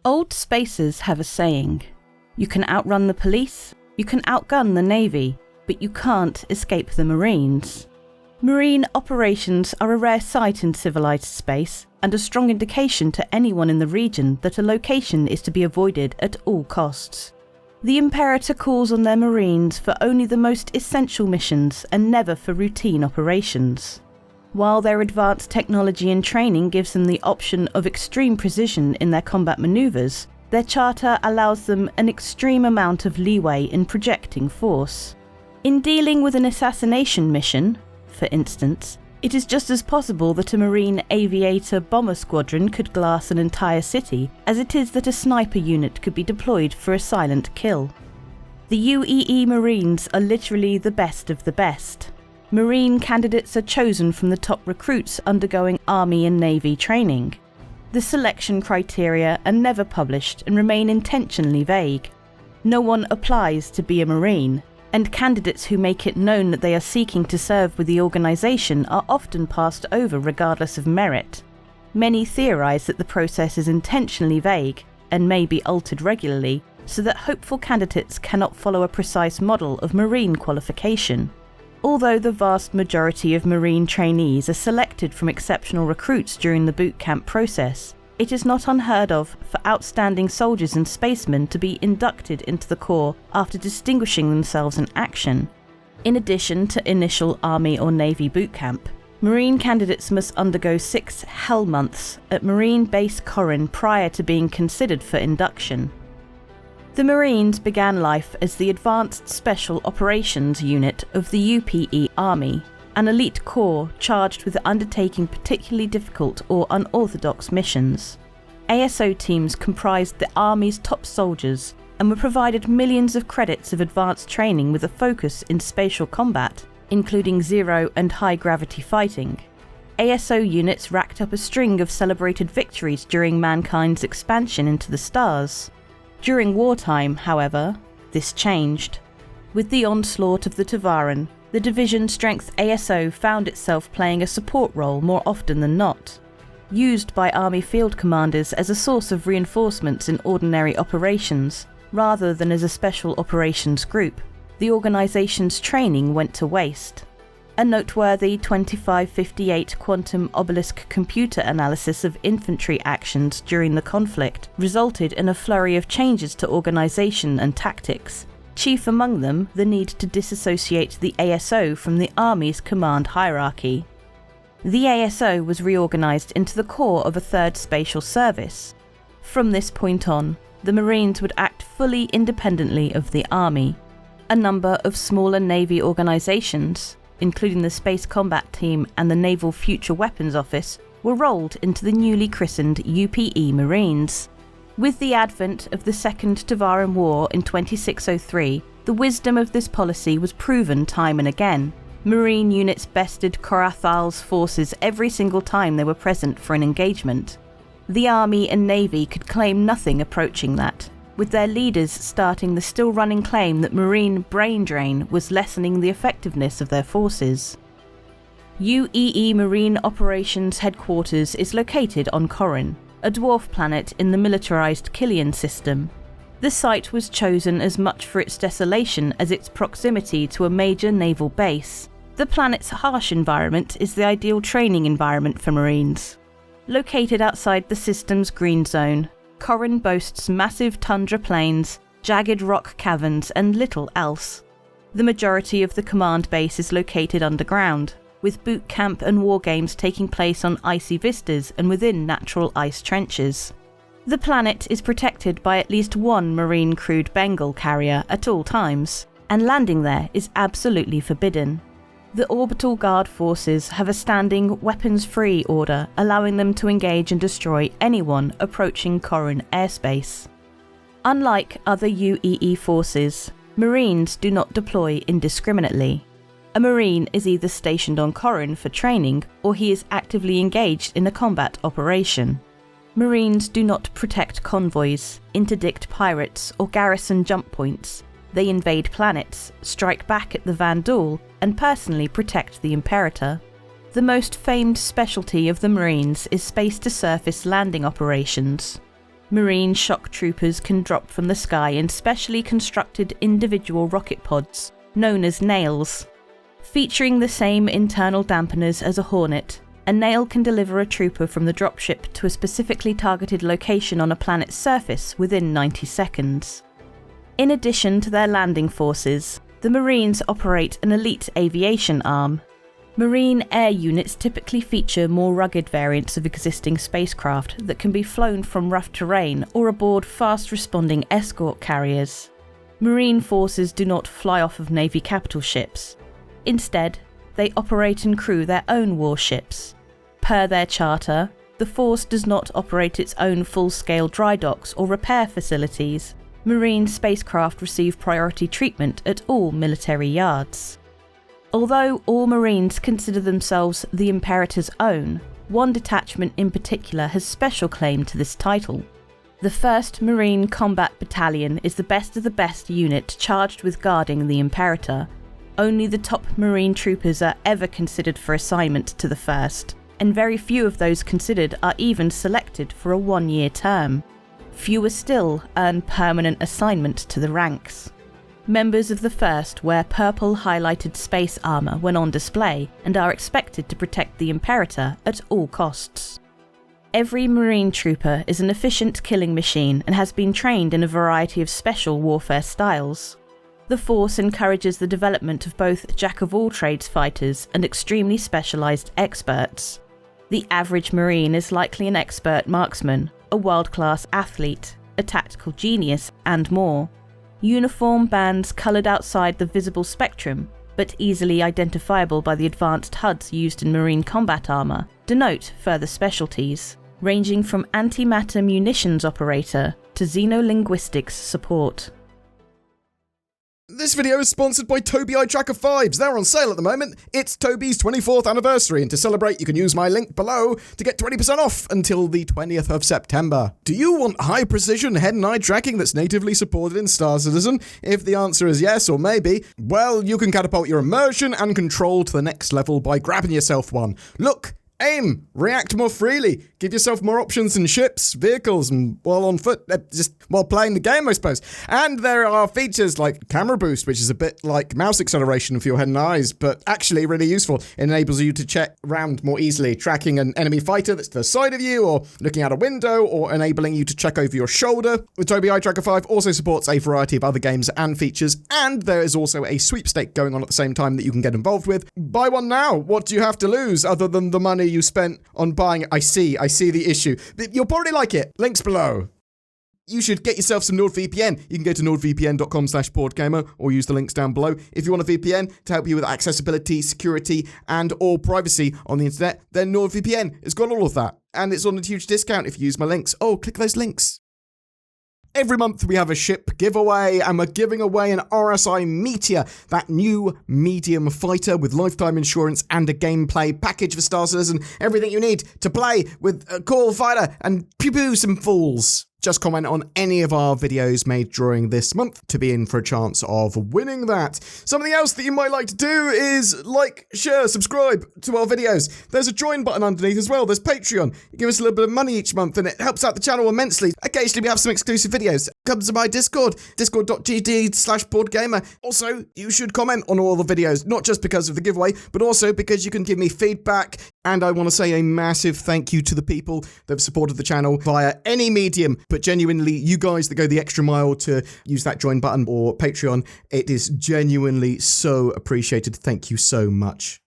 Old spacers have a saying: you can outrun the police, you can outgun the Navy, but you can't escape the Marines. Marine operations are a rare sight in civilized space, and a strong indication to anyone in the region that a location is to be avoided at all costs. The Imperator calls on their Marines for only the most essential missions and never for routine operations. While their advanced technology and training gives them the option of extreme precision in their combat maneuvers, their charter allows them an extreme amount of leeway in projecting force. In dealing with an assassination mission, for instance, it is just as possible that a Marine aviator bomber squadron could glass an entire city as it is that a sniper unit could be deployed for a silent kill. The UEE Marines are literally the best of the best. Marine candidates are chosen from the top recruits undergoing Army and Navy training. The selection criteria are never published and remain intentionally vague. No one applies to be a Marine, and candidates who make it known that they are seeking to serve with the organisation are often passed over regardless of merit. Many theorise that the process is intentionally vague and may be altered regularly so that hopeful candidates cannot follow a precise model of Marine qualification. Although the vast majority of Marine trainees are selected from exceptional recruits during the boot camp process, it is not unheard of for outstanding soldiers and spacemen to be inducted into the Corps after distinguishing themselves in action. In addition to initial Army or Navy boot camp, Marine candidates must undergo 6 Hell Months at Marine Base Corin prior to being considered for induction. The Marines began life as the Advanced Special Operations Unit of the UPE Army, an elite corps charged with undertaking particularly difficult or unorthodox missions. ASO teams comprised the Army's top soldiers and were provided millions of credits of advanced training with a focus in spatial combat, including zero and high-gravity fighting. ASO units racked up a string of celebrated victories during mankind's expansion into the stars. During wartime, however, this changed. With the onslaught of the Tavaran, the Division Strength ASO found itself playing a support role more often than not. Used by Army field commanders as a source of reinforcements in ordinary operations, rather than as a special operations group, the organisation's training went to waste. A noteworthy 2558 quantum obelisk computer analysis of infantry actions during the conflict resulted in a flurry of changes to organisation and tactics, chief among them the need to disassociate the ASO from the Army's command hierarchy. The ASO was reorganised into the core of a third spatial service. From this point on, the Marines would act fully independently of the Army. A number of smaller Navy organisations, including the Space Combat Team and the Naval Future Weapons Office, were rolled into the newly christened UPE Marines. With the advent of the Second Tavaran War in 2603, the wisdom of this policy was proven time and again. Marine units bested Korathal's forces every single time they were present for an engagement. The Army and Navy could claim nothing approaching that, with their leaders starting the still-running claim that Marine brain drain was lessening the effectiveness of their forces. UEE Marine Operations Headquarters is located on Corin, a dwarf planet in the militarised Killian system. The site was chosen as much for its desolation as its proximity to a major naval base. The planet's harsh environment is the ideal training environment for Marines. Located outside the system's green zone, Corin boasts massive tundra plains, jagged rock caverns, and little else. The majority of the command base is located underground, with boot camp and war games taking place on icy vistas and within natural ice trenches. The planet is protected by at least one Marine crewed Bengal carrier at all times, and landing there is absolutely forbidden. The Orbital Guard forces have a standing weapons-free order, allowing them to engage and destroy anyone approaching Corin airspace. Unlike other UEE forces, Marines do not deploy indiscriminately. A Marine is either stationed on Corin for training, or he is actively engaged in a combat operation. Marines do not protect convoys, interdict pirates, or garrison jump points. They invade planets, strike back at the Vandal, and personally protect the Imperator. The most famed specialty of the Marines is space-to-surface landing operations. Marine shock troopers can drop from the sky in specially constructed individual rocket pods, known as nails. Featuring the same internal dampeners as a Hornet, a nail can deliver a trooper from the dropship to a specifically targeted location on a planet's surface within 90 seconds. In addition to their landing forces, the Marines operate an elite aviation arm. Marine air units typically feature more rugged variants of existing spacecraft that can be flown from rough terrain or aboard fast-responding escort carriers. Marine forces do not fly off of Navy capital ships. Instead, they operate and crew their own warships. Per their charter, the force does not operate its own full-scale dry docks or repair facilities. Marine spacecraft receive priority treatment at all military yards. Although all Marines consider themselves the Imperator's own, one detachment in particular has special claim to this title. The 1st Marine Combat Battalion is the best of the best unit charged with guarding the Imperator. Only the top Marine troopers are ever considered for assignment to the 1st, and very few of those considered are even selected for a 1-year term. Fewer still earn permanent assignment to the ranks. Members of the 1st wear purple highlighted space armour when on display and are expected to protect the Imperator at all costs. Every Marine trooper is an efficient killing machine and has been trained in a variety of special warfare styles. The Force encourages the development of both jack-of-all-trades fighters and extremely specialised experts. The average Marine is likely an expert marksman, a world-class athlete, a tactical genius, and more. Uniform bands coloured outside the visible spectrum, but easily identifiable by the advanced HUDs used in Marine combat armour, denote further specialties, ranging from antimatter munitions operator to xenolinguistics support. This video is sponsored by Tobii Eye Tracker 5s. They're on sale at the moment. It's Tobii's 24th anniversary, and to celebrate, you can use my link below to get 20% off until the 20th of September. Do you want high-precision head and eye tracking that's natively supported in Star Citizen? If the answer is yes or maybe, well, you can catapult your immersion and control to the next level by grabbing yourself one. Look, aim, react more freely, give yourself more options in ships, vehicles, and while on foot, just while playing the game, I suppose. And there are features like camera boost, which is a bit like mouse acceleration for your head and eyes, but actually really useful. It enables you to check around more easily, tracking an enemy fighter that's to the side of you, or looking out a window, or enabling you to check over your shoulder. The Tobii Eye Tracker 5 also supports a variety of other games and features, and there is also a sweepstake going on at the same time that you can get involved with. Buy one now. What do you have to lose other than the money you spent on buying it? I see the issue. You'll probably like it. Links below. You should get yourself some NordVPN. You can go to nordvpn.com/BoredGamer or use the links down below. If you want a VPN to help you with accessibility, security, and or privacy on the internet, then NordVPN has got all of that. And it's on a huge discount if you use my links. Oh, click those links. Every month we have a ship giveaway, and we're giving away an RSI Meteor, that new medium fighter with lifetime insurance and a gameplay package for Star Citizen. Everything you need to play with a cool fighter and pew-pew some fools. Just comment on any of our videos made during this month to be in for a chance of winning that. Something else that you might like to do is like, share, subscribe to our videos. There's a join button underneath as well. There's Patreon. You give us a little bit of money each month and it helps out the channel immensely. Occasionally we have some exclusive videos. Come to my Discord, discord.gg/BoredGamer. Also, you should comment on all the videos, not just because of the giveaway, but also because you can give me feedback. And I want to say a massive thank you to the people that have supported the channel via any medium. But genuinely, you guys that go the extra mile to use that join button or Patreon, it is genuinely so appreciated. Thank you so much.